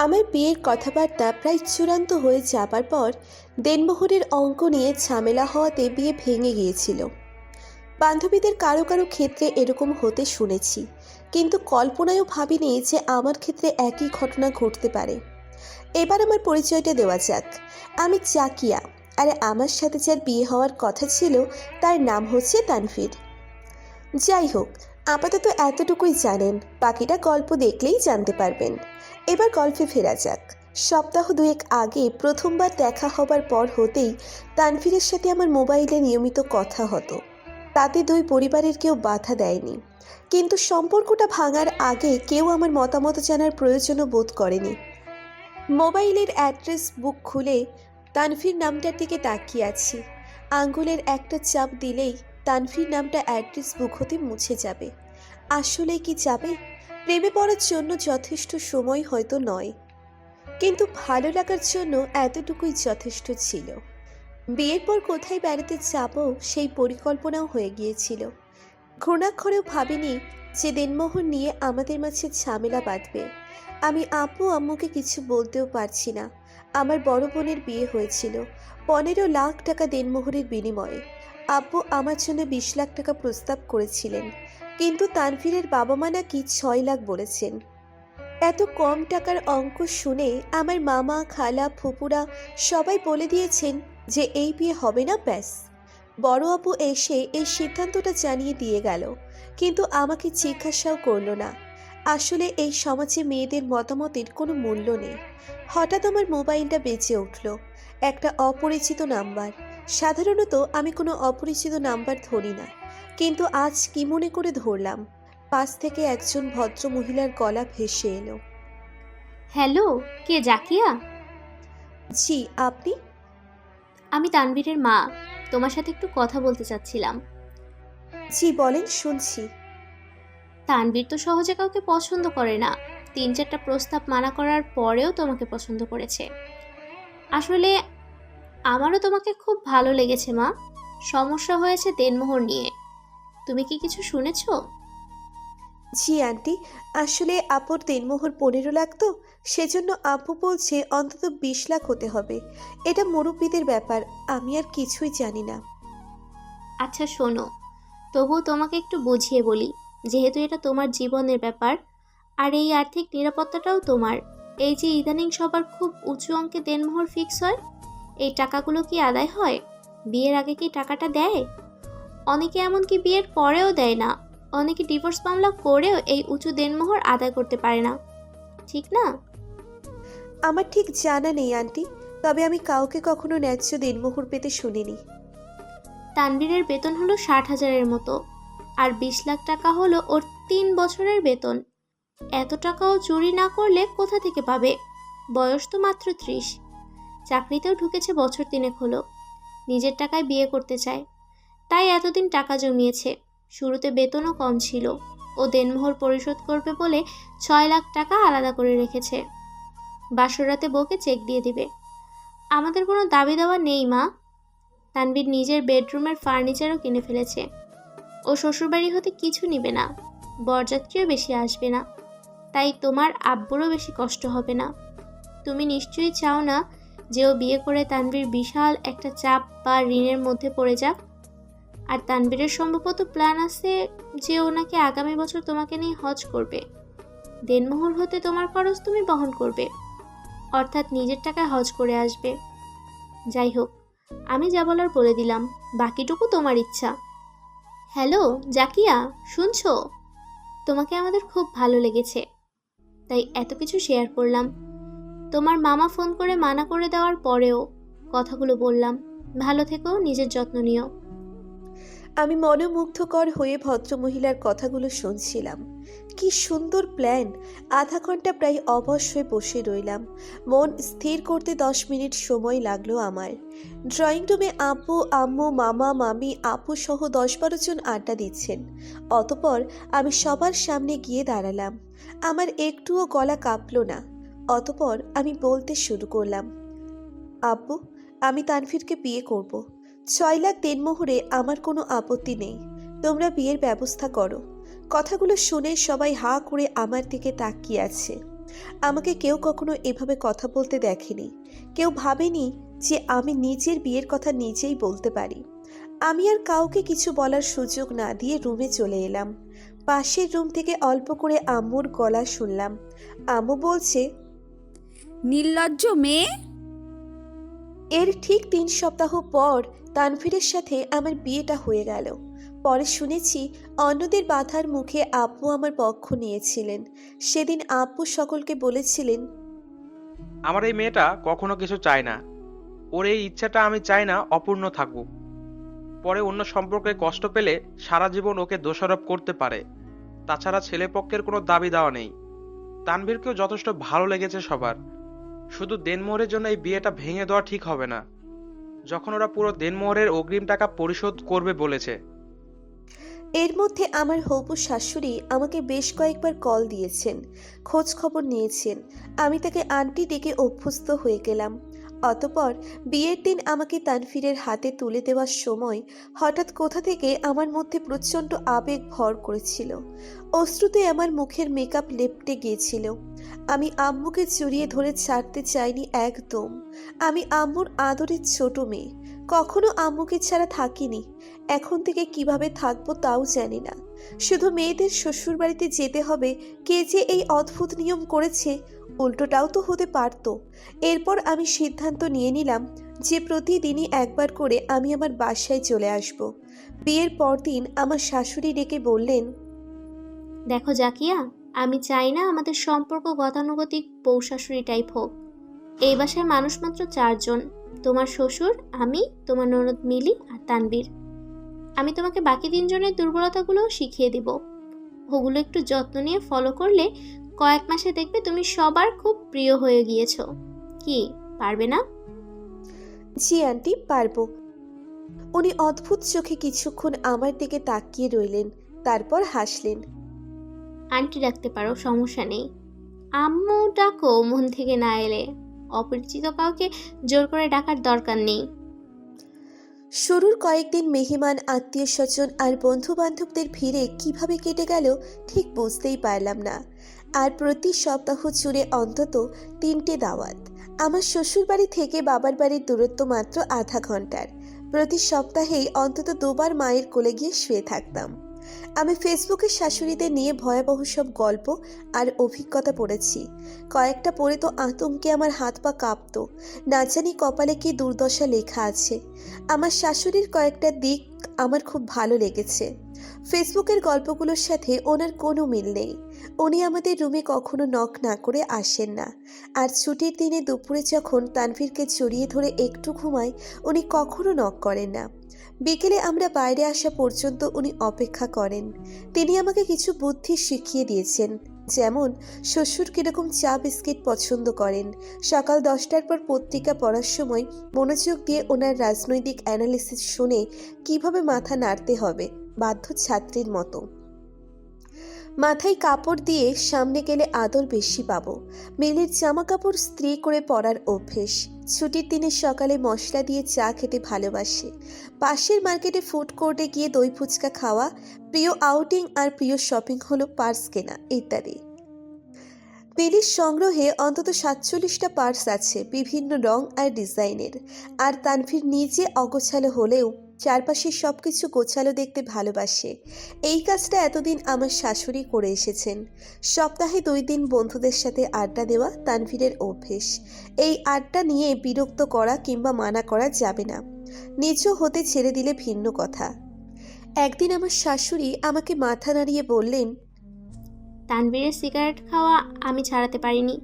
আমার বিয়ের কথাবার্তা প্রায় চূড়ান্ত হয়ে যাবার পর দেনমোহরের অঙ্ক নিয়ে ঝামেলা হওয়াতে বিয়ে ভেঙে গিয়েছিল। বান্ধবীদের কারো কারো ক্ষেত্রে এরকম হতে শুনেছি, কিন্তু কল্পনায়ও ভাবিনি যে আমার ক্ষেত্রে একই ঘটনা ঘটতে পারে। এবার আমার পরিচয়টা দেওয়া যাক। আমি জাকিয়া, আর আমার সাথে যার বিয়ে হওয়ার কথা ছিল তার নাম হচ্ছে তানভীর। যাই হোক, আপাতত এতটুকুই জানেন, বাকিটা গল্প দেখলেই জানতে পারবেন। এবার গল্পে ফেরা যাক। সপ্তাহ দুয়েক আগে প্রথমবার দেখা হবার পর হতেই তানভীরের সাথে আমার মোবাইলে নিয়মিত কথা হতো। তাতে দুই পরিবারের কেউ বাধা দেয়নি, কিন্তু সম্পর্কটা ভাঙার আগে কেউ আমার মতামত জানার প্রয়োজনও বোধ করেনি। মোবাইলের অ্যাড্রেস বুক খুলে তানভীর নামটার দিকে তাকিয়ে আছি। আঙ্গুলের একটা চাপ দিলেই তানভীর নামটা অ্যাড্রেস বুক হতে মুছে যাবে। আসলে কি যাবে? প্রেমে পড়ার জন্য যথেষ্ট সময় হয়তো নয়, কিন্তু ভালো লাগার জন্য এতটুকুই যথেষ্ট ছিল। বিয়ের পর কোথায় বেড়াতে যাব সেই পরিকল্পনাও হয়ে গিয়েছিল। ঘুণাক্ষরেও ভাবিনি যে দেনমোহর নিয়ে আমাদের মাঝে ঝামেলা বাঁধবে। আমি আপু আম্মুকে কিছু বলতেও পারছি না। আমার বড় বোনের বিয়ে হয়েছিল 15 লাখ টাকা দেনমোহরের বিনিময়ে। আব্বু আমার জন্য 20 লাখ টাকা প্রস্তাব করেছিলেন, কিন্তু তানভীরের বাবা মা নাকি 6 লাখ বলেছেন। এত কম টাকার অঙ্ক শুনে আমার মামা খালা ফুপুরা সবাই বলে দিয়েছেন যে এই বিয়ে হবে না, ব্যাস। বড় আপু এসে এই সিদ্ধান্তটা জানিয়ে দিয়ে গেল, কিন্তু আমাকে জিজ্ঞাসাও করলো না। আসলে এই সমাজে মেয়েদের মতামতের কোনো মূল্য নেই। হঠাৎ আমার মোবাইলটা বেজে উঠল। একটা অপরিচিত নাম্বার। সাধারণত আমি কোনো অপরিচিত নাম্বার ধরি না, কিন্তু আজ কি মনে করে ধরলাম। পাশ থেকে একজন ভদ্র মহিলার গলা ভেসে এলো। হ্যালো, কে জাকিয়া? জি, আপনি? আমি তানভীরের মা। তোমার সাথে একটু কথা বলতে চাচ্ছিলাম। জি বলেন, শুনছি। তানভীর তো সহজে কাউকে পছন্দ করে না। 3-4টা প্রস্তাব মানা করার পরেও তোমাকে পছন্দ করেছে। আসলে আমারও তোমাকে খুব ভালো লেগেছে মা। সমস্যা হয়েছে দেনমোহর নিয়ে। তুমি কি কিছু শুনেছো? জি আন্টি, আসলে আপুর দেনমোহর 15 লাখ, তো সেজন্য আপু বলছে অন্তত 20 লাখ হতে হবে। এটা মুরব্বীদের ব্যাপার, আমি আর কিছুই জানি না। আচ্ছা শোনো, তবুও তোমাকে একটু বুঝিয়ে বলি। যেহেতু এটা তোমার জীবনের ব্যাপার, আর এই আর্থিক নিরাপত্তাটাও তোমার। এই যে ইদানিং সবার খুব উঁচু অঙ্কে দেনমোহর ফিক্স হয়, এই টাকাগুলো কি আদায় হয়? বিয়ের আগে কি টাকাটা দেয়? অনেকে এমনকি বিয়ের পরেও দেয় না। অনেকে ডিভোর্স মামলা করেও এই উঁচু দেনমোহর আদায় করতে পারে না, ঠিক না? আমার ঠিক জানা নেই আন্টি, তবে আমি কাউকে কখনো ন্যায্য দেনমোহর পেতে শুনিনি। তানবীরের বেতন হলো 60,000-এর মতো, আর 20 লাখ টাকা হলো ওর 3 বছরের বেতন। এত টাকাও চুরি না করলে কোথা থেকে পাবে? বয়স তো মাত্র 30। চাকরিতেও ঢুকেছে বছর 3 হলো। নিজের টাকায় বিয়ে করতে চায়, তাই এতদিন টাকা জমিয়েছে। শুরুতে বেতনও কম ছিল। ও দেনমোহর পরিশোধ করবে বলে 6 লাখ টাকা আলাদা করে রেখেছে। বাসরাতে বউকে চেক দিয়ে দিবে। আমাদের কোনো দাবি দেওয়া নেই মা। তানভীর নিজের বেডরুমের ফার্নিচারও কিনে ফেলেছে। ও শ্বশুরবাড়ি হতে কিছু নিবে না, বরযাত্রীও বেশি আসবে না, তাই তোমার আব্বুরও বেশি কষ্ট হবে না। তুমি নিশ্চয়ই চাও না যে ও বিয়ে করে তানভীর বিশাল একটা চাপ বা ঋণের মধ্যে পড়ে যাক। আর তানভীরের সম্ভবত প্ল্যান আছে যে ও নাকি আগামী বছর তোমাকে নিয়ে হজ করবে। দেনমোহর হতে তোমার খরচ তুমি বহন করবে, অর্থাৎ নিজের টাকায় হজ করে আসবে। যাই হোক, আমি যা বলার বলে দিলাম, বাকিটুকু তোমার ইচ্ছা। হ্যালো জাকিয়া, শুনছো? তোমাকে আমাদের খুব ভালো লেগেছে, তাই এত কিছু শেয়ার করলাম। তোমার মামা ফোন করে মানা করে দেওয়ার পরেও কথাগুলো বললাম। ভালো থেকো, নিজের যত্ন নিও। আমি মনোমুগ্ধকর হয়ে ভদ্রমহিলার কথাগুলো শুনছিলাম। কি সুন্দর প্ল্যান! আধা ঘন্টা প্রায় অবশ হয়ে বসে রইলাম। মন স্থির করতে 10 মিনিট সময় লাগলো আমার। ড্রয়িং রুমে আব্বু আম্মু মামা মামি আপু সহ 10-12 জন আড্ডা দিচ্ছেন। অতপর আমি সবার সামনে গিয়ে দাঁড়ালাম। আমার একটুও গলা কাঁপলো না। অতপর আমি বলতে শুরু করলাম, আব্বু, আমি তানভীরকে বিয়ে করব। 6 লাখ দেনমোহরে আমার কোনো আপত্তি নেই। তোমরা বিয়ের ব্যবস্থা করো। কথাগুলো শুনে সবাই হাঁ করে আমার দিকে তাকিয়ে আছে। আমাকে কেউ কখনো এভাবে কথা বলতে দেখেনি। কেউ ভাবেনি যে আমি নিজের বিয়ের কথা নিজেই বলতে পারি। আমি আর কাউকে কিছু বলার সুযোগ না দিয়ে রুমে চলে এলাম। পাশের রুম থেকে অল্প করে আম্মুর গলা শুনলাম। আম্মু বলছে, নির্লজ্জ মেয়ে। এর ঠিক 3 সপ্তাহ পর তানভীরের সাথে আমার বিয়েটা হয়ে গেল। পরে শুনেছি অন্যদের বাধার মুখে আব্বু আমার পক্ষ নিয়েছিলেন। সেদিন আব্বু সকলকে বলেছিলেন, আমার এই মেয়েটা কখনো কিছু চায় না। ওর এই ইচ্ছাটা আমি চাই না অপূর্ণ থাকুক। পরে অন্য সম্পর্কে কষ্ট পেলে সারা জীবন ওকে দোষারোপ করতে পারে। তাছাড়া ছেলেপক্ষের কোনো দাবি দেওয়া নেই। তানভীরকেও যথেষ্ট ভালো লেগেছে সবার। শুধু দেনমোহরের জন্য এই বিয়েটা ভেঙে দেওয়া ঠিক হবে না, যখন ওরা পুরো দেনমোহরের অগ্রিম টাকা পরিশোধ করবে বলেছে। এর মধ্যে আমার হবু শাশুড়ি আমাকে বেশ কয়েকবার কল দিয়েছেন, খোঁজ খবর নিয়েছেন। আমি তাকে আন্টি ডেকে অভ্যস্ত হয়ে গেলাম। অতপর বিয়ের দিন আমাকে তানভীরের হাতে তুলে দেওয়ার সময় হঠাৎ কোথা থেকে আমার মধ্যে প্রচণ্ড আবেগ ভর করেছিল। অশ্রুতে আমার মুখের মেকআপ লেপটে গিয়েছিল। আমি আম্মুকে জড়িয়ে ধরে ছাড়তে চাইনি একদম। আমি আম্মুর আদরের ছোট মেয়ে, কখনো আম্মুকে ছাড়া থাকিনি। এখন থেকে কিভাবে থাকবো তাও জানি না। শুধু মেয়েদের শ্বশুরবাড়িতে যেতে হবে, কে যে এই অদ্ভুত নিয়ম করেছে। উল্টোটাও তো হতে পারতো। এরপর আমি সিদ্ধান্ত নিয়ে নিলাম যে প্রতিদিনই একবার করে আমি আমার বাসায় চলে আসব। বিয়ের পরদিন আমার শাশুড়ি ডেকে বললেন, দেখো জাকিয়া, আমি চাই না আমাদের সম্পর্ক গতানুগতিক বউ শাশুড়ি টাইপ হোক। এই বাসায় মানুষ মাত্র 4 জন, তোমার শ্বশুর, আমি, তোমার ননদ মিলি আর তানবীর। আমি তোমাকে বাকি 3 জনের দুর্বলতাগুলোও শিখিয়ে দিব। ওগুলো একটু যত্ন নিয়ে ফলো করলে কয়েক মাসে দেখবে তুমি সবার খুব প্রিয় হয়ে গিয়েছো। কি পারবে না? জি আন্টি, পারবো। উনি অদ্ভুত চোখে কিছুক্ষণ আমার দিকে তাকিয়ে রইলেন, তারপর হাসলেন। আন্টি ডাকতে পারো, সমস্যা নেই। আম্মু ডাকো মন থেকে না এলে। অপরিচিত কাউকে জোর করে ডাকার দরকার নেই। শুরুর কয়েকদিন মেহমান, আত্মীয় স্বজন আর বন্ধু বান্ধবদের ভিড়ে কিভাবে কেটে গেল ঠিক বুঝতেই পারলাম না। আর প্রতি সপ্তাহ জুড়ে অন্তত 3টে দাওয়াত। আমার শ্বশুরবাড়ি থেকে বাবার বাড়ির দূরত্ব মাত্র আধা ঘন্টার। প্রতি সপ্তাহেই অন্তত 2বার মায়ের কোলে গিয়ে শুয়ে থাকতাম। আমি ফেসবুকে শাশুড়িদের নিয়ে ভয়াবহ সব গল্প আর অভিজ্ঞতা পড়েছি। কয়েকটা পড়ে তো আতঙ্কে আমার হাত পা কাঁপতো। না জানি কপালে কি দুর্দশা লেখা আছে। আমার শাশুড়ির কয়েকটা দিক আমার খুব ভালো লেগেছে। ফেসবুকের গল্পগুলোর সাথে ওনার কোনো মিল নেই। উনি আমাদের রুমে কখনো নক না করে আসেন না। আর ছুটির দিনে দুপুরে যখন তানভীরকে জড়িয়ে ধরে একটু ঘুমায়, উনি কখনো নক করেন না। বিকেলে আমরা বাইরে আসা পর্যন্ত উনি অপেক্ষা করেন। তিনি আমাকে কিছু বুদ্ধি শিখিয়ে দিয়েছেন, যেমন শ্বশুর কীরকম চা বিস্কিট পছন্দ করেন। সকাল 10টার পর পত্রিকা পড়ার সময় মনোযোগ দিয়ে ওনার রাজনৈতিক অ্যানালিসিস শুনে কিভাবে মাথা নাড়তে হবে, বাধ্য ছাত্রীর মতো। মাথায় কাপড় দিয়ে সামনে গেলে আদর বেশি পাবো। মেয়ের জামা কাপড় স্ত্রী করে পরার অভ্যেস। ছুটির দিনে সকালে মশলা দিয়ে চা খেতে ভালোবাসে। পাশের মার্কেটে ফুড কোর্টে গিয়ে দই ফুচকা খাওয়া। প্রিয় আউটিং আর প্রিয় শপিং হলো পার্স কেনা ইত্যাদি। মিলির সংগ্রহে অন্তত 47টা পার্স আছে, বিভিন্ন রং আর ডিজাইনের। আর তানভীর নিজে অগোছালো হলেও চারপাশে সবকিছু গোছালো দেখতে ভালোবাসে। এই কাজটা এতদিন আমার শাশুড়ি করে এসেছেন। সপ্তাহে 2 দিন বন্ধুদের সাথে আড্ডা দেওয়া তানভীরের অভ্যেস। এই আড্ডা নিয়ে বিরক্ত করা কিংবা মানা করা যাবে না। নিচু হতে ছেড়ে দিলে ভিন্ন কথা। একদিন আমার শাশুড়ি আমাকে মাথা নাড়িয়ে বললেন, তানবীরের সিগারেট খাওয়া আমি ছাড়াতে পারিনি,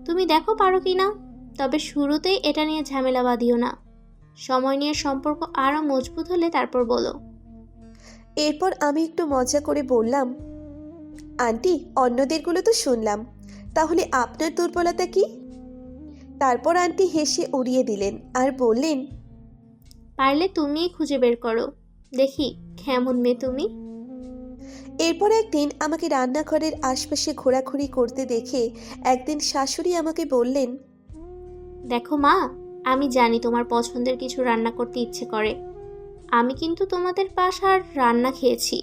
তুমি দেখো পারো কি না। তবে শুরুতেই এটা নিয়ে ঝামেলা বাঁধিও না। সময় নিয়ে সম্পর্ক আরও মজবুত হলে তারপর বলো। এরপর আমি একটু মজা করে বললাম, আন্টি অন্যদেরগুলো তো শুনলাম, তাহলে আপনার দুর্বলতা কি? তারপর আন্টি হেসে উড়িয়ে দিলেন আর বললেন, পারলে তুমিই খুঁজে বের করো, দেখি কেমন মেয়ে তুমি। এরপর একদিন আমাকে রান্নাঘরের আশপাশে ঘোরাঘুরি করতে দেখে একদিন শাশুড়ি আমাকে বললেন, দেখো মা, আমি জানি তোমার পছন্দের কিছু রান্না করতে ইচ্ছে করে। আমি কিন্তু তোমাদের বাসার রান্না খেয়েছি।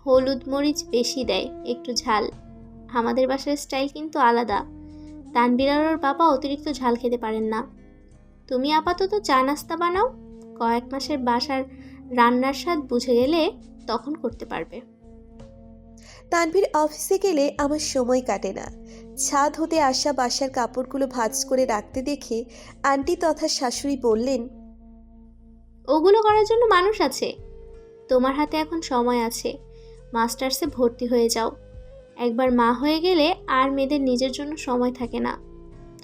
হলুদ মরিচ বেশি দেয়, একটু ঝাল। আমাদের বাসার স্টাইল কিন্তু আলাদা। তানভীর আর ওর বাবা অতিরিক্ত ঝাল খেতে পারেন না। তুমি আপাতত চা নাস্তা বানাও, কয়েক মাসের বাসার রান্নার স্বাদ বুঝে গেলে তখন করতে পারবে। তানভীর অফিসে গেলে আমার সময় কাটে না। ছাদ হতে আসা বাসার কাপড়গুলো ভাঁজ করে রাখতে দেখে আন্টি তথা শাশুড়ি বললেন, ওগুলো করার জন্য মানুষ আছে। তোমার হাতে এখন সময় আছে, মাস্টার্সে ভর্তি হয়ে যাও। একবার মা হয়ে গেলে আর মেয়েদের নিজের জন্য সময় থাকে না,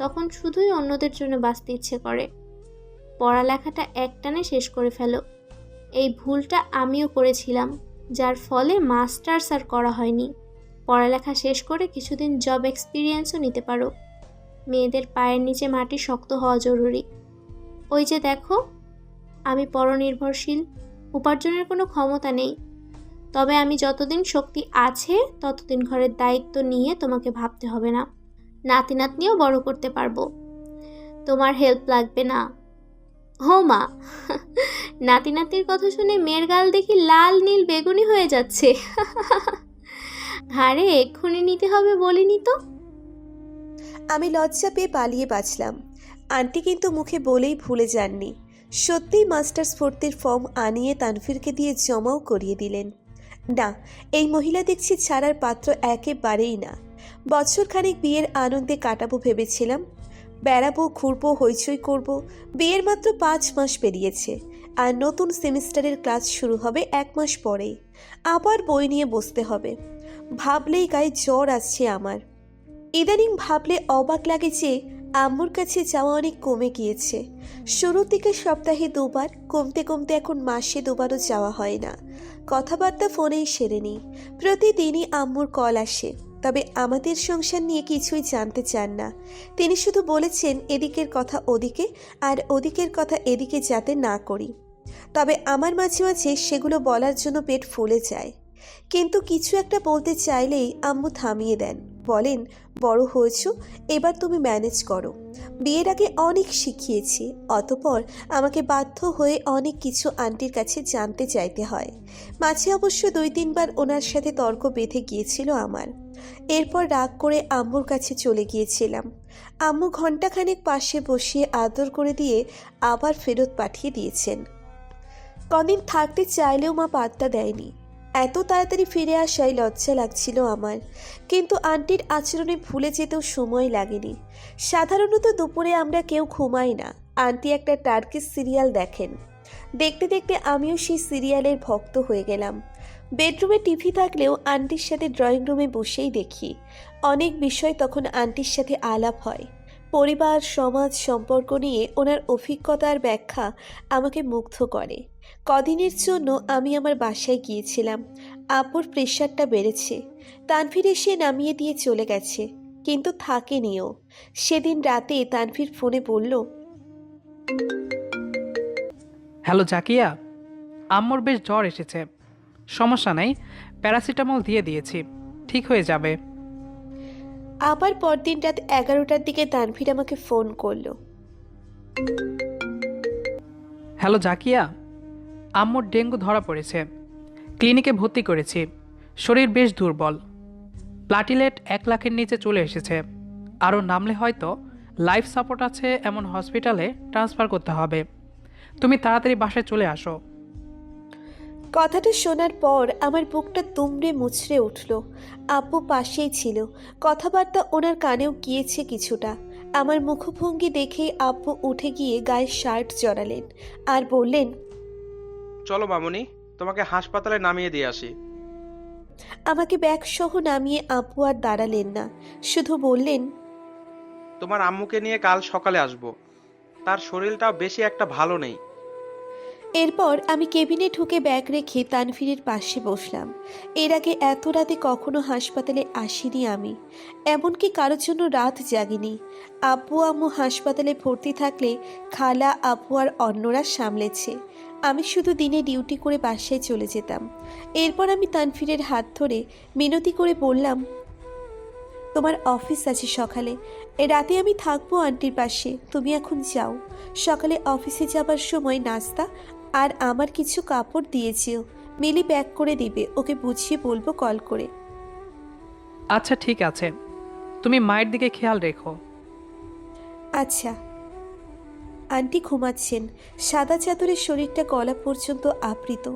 তখন শুধুই অন্যদের জন্য বাঁচতে ইচ্ছে করে। পড়ালেখাটা একটানে শেষ করে ফেলো। এই ভুলটা আমিও করেছিলাম, যার ফলে মাস্টার্স আর করা হয়নি। পড়ালেখা শেষ করে কিছুদিন জব এক্সপিরিয়েন্সও নিতে পারো। মেয়েদের পায়ের নিচে মাটি শক্ত হওয়া জরুরি। ওই যে দেখো, আমি পরনির্ভরশীল, উপার্জনের কোনো ক্ষমতা নেই। তবে আমি যতদিন শক্তি আছে ততদিন ঘরের দায়িত্ব নিয়ে তোমাকে ভাবতে হবে না। নাতি নাতনিও বড় করতে পারবো, তোমার হেল্প লাগবে না। হো মা, নাতি নাতির কথা শুনে মেয়ের গাল দেখি লাল নীল বেগুনি হয়ে যাচ্ছে। হারে, এক্ষুনি নিতে হবে বলিনি তো। আমি লজ্জা পেয়ে পালিয়ে বাঁচলাম। আন্টি কিন্তু মুখে বলেই ভুলে যাননি, সত্যিই মাস্টার্স ভর্তির ফর্ম আনিয়ে তানভীরকে দিয়ে জমাও করিয়ে দিলেন। না, এই মহিলা দেখছি ছাড়ার পাত্র একেবারেই না। বছরখানেক বিয়ের আনন্দে কাটাবো ভেবেছিলাম, বেড়াবো, ঘুরবো, হইচই করব। বিয়ের মাত্র 5 মাস পেরিয়েছে, আর নতুন সেমিস্টারের ক্লাস শুরু হবে 1 মাস পরেই। আবার বই নিয়ে বসতে হবে। ভাবলেই গায়ে জ্বর আসছে আমার। ইদানিং ভাবলে অবাক লাগে যে আম্মুর কাছে যাওয়া অনেক কমে গিয়েছে। শুরুর দিকে সপ্তাহে 2 বার, কমতে কমতে এখন মাসে 2 বারও যাওয়া হয় না। কথাবার্তা ফোনেই সেরে নিই। প্রতিদিনই আম্মুর কল আসে, তবে আমাদের সংসার নিয়ে কিছুই জানতে চান না। তিনি শুধু বলেছেন এদিকের কথা ওদিকে আর ওদিকের কথা এদিকে যাতে না করি। তবে আমার মাঝে মাঝে সেগুলো বলার জন্য পেট ফুলে যায়। কিন্তু কিছু একটা বলতে চাইলেই আম্মু থামিয়ে দেন, বলেন, বড় হয়েছো, এবার তুমি ম্যানেজ করো। বিয়ের আগে অনেক শিখিয়েছি, অতঃপর আমাকে বাধ্য হয়ে অনেক কিছু আন্টির কাছে জানতে চাইতে হয়। মাঝে অবশ্য 2-3 বার ওনার সাথে তর্ক বেঁধে গিয়েছিল আমার। এরপর রাগ করে আম্মুর কাছে চলে গিয়েছিলাম। আম্মু ঘণ্টাখানেক পাশে বসিয়ে আদর করে দিয়ে আবার ফেরত পাঠিয়ে দিয়েছেন। কদিন থাকতে চাইলেও মা পাত্তা দেয়নি। এত তাড়াতাড়ি ফিরে আসায় লজ্জা লাগছিল আমার, কিন্তু আন্টির আচরণে ভুলে যেতেও সময় লাগেনি। সাধারণত দুপুরে আমরা কেউ ঘুমাই না, আন্টি একটা টার্কিশ সিরিয়াল দেখেন। দেখতে দেখতে আমিও সেই সিরিয়ালের ভক্ত হয়ে গেলাম। বেডরুমে টিভি থাকলেও আন্টির সাথে ড্রয়িং রুমে বসেই দেখি। অনেক বিষয় তখন আন্টির সাথে আলাপ হয়। পরিবার, সমাজ, সম্পর্ক নিয়ে ওনার অভিজ্ঞতা আর ব্যাখ্যা আমাকে মুগ্ধ করে। কদিনের জন্য আমি আমার বাসায় গিয়েছিলাম। আব্বুর প্রেশারটা বেড়েছে। তানভীর এসে নামিয়ে দিয়ে চলে গেছে, কিন্তু থাকেনিও। সেদিন রাতে তানভীর ফোনে বলল, হ্যালো জাকিয়া, আম্মুর বেশ জ্বর এসেছে। সমস্যা নেই, প্যারাসিটামল দিয়ে দিয়েছি, ঠিক হয়ে যাবে। আবার পরদিন রাত 11টার দিকে তানভীর আমাকে ফোন করলো। হ্যালো জাকিয়া, আম্মুর ডেঙ্গু ধরা পড়েছে, ক্লিনিকে ভর্তি করেছি। শরীর বেশ দুর্বল, প্লাটিলেট 1 লাখের নিচে চলে এসেছে। আরও নামলে হয়তো লাইফ সাপোর্ট আছে এমন হসপিটালে ট্রান্সফার করতে হবে। তুমি তাড়াতাড়ি বাসায় চলে আসো। কথাটা শোনার পর আমার বুকটা দুমড়ে মুচড়ে উঠল। আব্বু পাশেই ছিল, কথাবার্তা ওনার কানেও গিয়েছে কিছুটা। আমার মুখভঙ্গি দেখেই আব্বু উঠে গিয়ে গায়ে শার্ট জড়ালেন আর বললেন, চলো মামুনি, তোমাকে হাসপাতালে নামিয়ে দিয়ে আসি। আমাকে ব্যাগসহ নামিয়ে আব্বু আর দাঁড়ালেন না, শুধু বললেন, তোমার আম্মুকে নিয়ে কাল সকালে আসবো। তার শরীরটাও বেশি একটা ভালো নেই। এরপর আমি কেবিনে ঢুকে ব্যাগ রেখে তানভীরের পাশে বসলাম। এর আগে এত রাতে কখনো হাসপাতালে আসিনি আমি, এমনকি কারোর জন্য রাত জাগিনি। আব্বু আম্মু হাসপাতালে ভর্তি থাকলে খালা, আব্বু আর অন্যরা সামলেছে। আমি শুধু দিনে ডিউটি করে বাসায় চলে যেতাম। এরপর আমি তানভীরের হাত ধরে মিনতি করে বললাম, তোমার অফিস আছে সকালে, রাতে আমি থাকবো আন্টির পাশে, তুমি এখন যাও। সকালে অফিসে যাবার সময় নাস্তা আর আমার কিছু কাপড় দিয়েছিও, মিলি প্যাক করে দিবে, ওকে বুঝিয়ে বলবো কল করে। আচ্ছা ঠিক আছে, তুমি মায়ের দিকে খেয়াল রেখো। আচ্ছা। আন্টি ঘুমাচ্ছেন, সাদা চাদরের শরীরটা গলা পর্যন্ত আবৃত।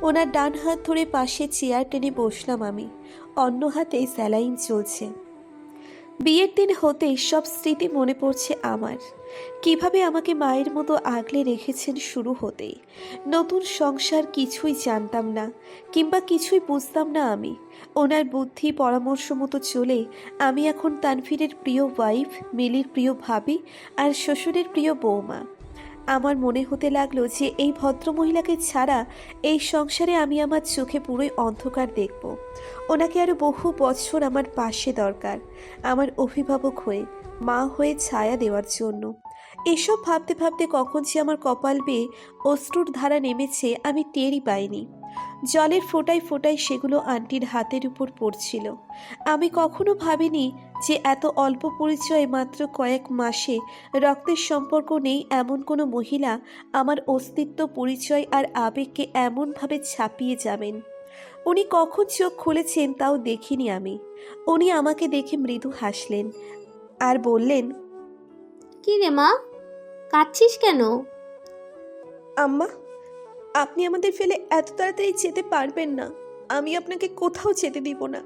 ওনার ডান হাত ধরে পাশে চেয়ার টেনে বসলাম আমি, অন্য হাতে স্যালাইন চলছে। বিয়ের দিন হতেই সব স্মৃতি মনে পড়ছে আমার, কিভাবে আমাকে মায়ের মতো আগলে রেখেছেন শুরু হতেই। নতুন সংসার কিছুই জানতাম না, কিংবা কিছুই বুঝতাম না আমি। ওনার বুদ্ধি পরামর্শ মতো চলে আমি এখন তানভীরের প্রিয় ওয়াইফ, মিলির প্রিয় ভাবি, আর শ্বশুরের প্রিয় বৌমা। আমার মনে হতে লাগলো যে এই ভদ্রমহিলাকে ছাড়া এই সংসারে আমি আমার চোখে পুরোই অন্ধকার দেখব। ওনাকে আরও বহু বছর আমার পাশে দরকার, আমার অভিভাবক হয়ে, মা হয়ে ছায়া দেওয়ার জন্য। এসব ভাবতে ভাবতে কখন যে আমার কপাল বেয়ে অশ্রুর ধারা নেমেছে আমি টেরই পাইনি। জলের ফোঁটায় ফোঁটায় সেগুলো আন্টির হাতের উপর পড়ছিল। আমি কখনো ভাবিনি যে এত অল্প পরিচয়ে মাত্র কয়েক মাসে রক্তের সম্পর্ক নেই এমন কোনো মহিলা আমার অস্তিত্ব, পরিচয় আর আবেগকে এমনভাবে ছাপিয়ে যাবেন। উনি কখন চোখ খুলেছেন তাও দেখিনি আমি। উনি আমাকে দেখে মৃদু হাসলেন আর বললেন, কি রে মা, কাঁদছিস কেন? আম্মা, আপনি আমাদের ফেলে এত তাড়াতাড়ি যেতে পারবেন না। আমি আপনাকে কোথাও যেতে দিব না।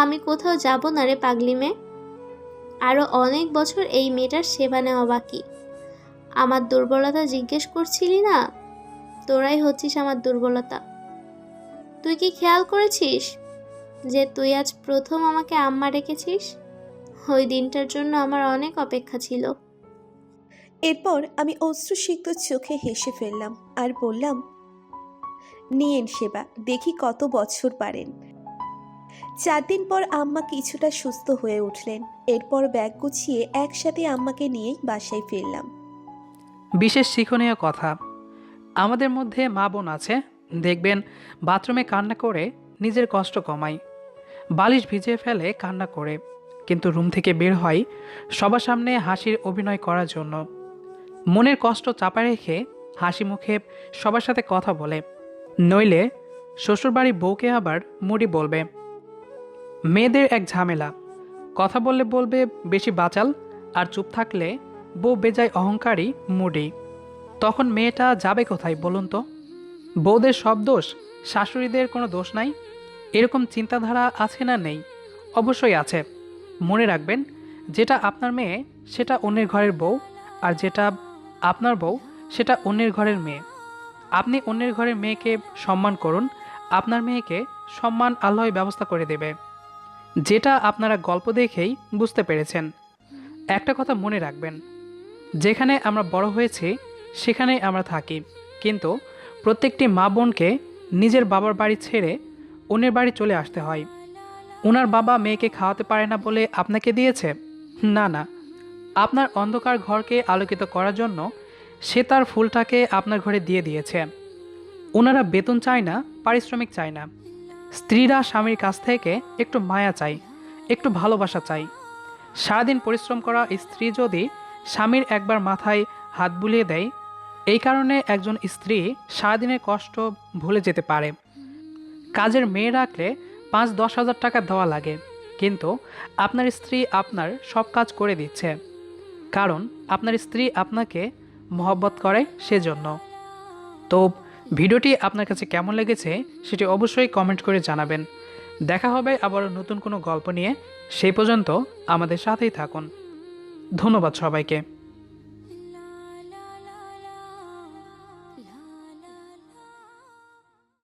আমি কোথাও যাব না রে পাগলি মেয়ে। আরও অনেক বছর এই মেয়েটার সেবা নেওয়া বাকি। আমার দুর্বলতা জিজ্ঞেস করছিলি না? তোরাই হচ্ছিস আমার দুর্বলতা। তুই কি খেয়াল করেছিস যে তুই আজ প্রথম আমাকে আম্মা ডেকেছিস? ওই দিনটার জন্য আমার অনেক অপেক্ষা ছিল। এরপর আমি অশ্রুসিক্ত চোখে হেসে ফেললাম আর বললাম, নিয়েন সেবা, দেখি কত বছর পারেন। 4 দিন পর আম্মা কিছুটা সুস্থ হয়ে উঠলেন। এরপর ব্যাগ গুছিয়ে একসাথে আম্মাকে নিয়ে বাসায় ফিরলাম। বিশেষ শিক্ষণীয় কথা, আমাদের মধ্যে মা বোন আছে, দেখবেন বাথরুমে কান্না করে নিজের কষ্ট কমায়, বালিশ ভিজিয়ে ফেলে কান্না করে, কিন্তু রুম থেকে বের হয় সবার সামনে হাসির অভিনয় করার জন্য। মনের কষ্ট চাপা রেখে হাসি মুখে সবার সাথে কথা বলে, নইলে শ্বশুরবাড়ি বউকে আবার মুড়ি বলবে। মেয়েদের এক ঝামেলা, কথা বললে বলবে বেশি বাচাল, আর চুপ থাকলে বউ বেজায় অহংকারী মুডি। তখন মেয়েটা যাবে কোথায় বলুন তো? বউদের সব দোষ, শাশুড়িদের কোনো দোষ নাই, এরকম চিন্তাধারা আছে না নেই? অবশ্যই আছে। মনে রাখবেন, যেটা আপনার মেয়ে সেটা অন্যের ঘরের বউ, আর যেটা আপনার বউ সেটা অন্যের ঘরের মেয়ে। আপনি অন্যের ঘরের মেয়েকে সম্মান করুন, আপনার মেয়েকে সম্মান আল্লাহই ব্যবস্থা করে দেবে। যেটা আপনারা গল্প দেখেই বুঝতে পেরেছেন। একটা কথা মনে রাখবেন, যেখানে আমরা বড় হয়েছি সেখানেই আমরা থাকি, কিন্তু প্রত্যেকটি মা বোনকে নিজের বাবার বাড়ি ছেড়ে অন্যের বাড়ি চলে আসতে হয়। ওনার বাবা মেয়েকে খাওয়াতে পারে না বলে আপনাকে দিয়েছে? না না, আপনার অন্ধকার ঘরকে আলোকিত করার জন্য সে তার ফুলটাকে আপনার ঘরে দিয়ে দিয়েছে। ওনারা বেতন চায় না, পারিশ্রমিক চায় না। স্ত্রীরা স্বামীর কাছ থেকে একটু মায়া চায়, একটু ভালোবাসা চায়। সারাদিন পরিশ্রম করা স্ত্রী যদি স্বামীর একবার মাথায় হাত বুলিয়ে দেয়, এই কারণে একজন স্ত্রী সারাদিনের কষ্ট ভুলে যেতে পারে। কাজের মেয়ে রাখলে 5-10 হাজার টাকা দেওয়া লাগে, কিন্তু আপনার স্ত্রী আপনার সব কাজ করে দিচ্ছে, কারণ আপনার স্ত্রী আপনাকে মহব্বত করে সেজন্য। তো ভিডিওটি আপনার কাছে কেমন লেগেছে সেটি অবশ্যই কমেন্ট করে জানাবেন। দেখা হবে আবারও নতুন কোনো গল্প নিয়ে, সেই পর্যন্ত আমাদের সাথেই থাকুন। ধন্যবাদ সবাইকে।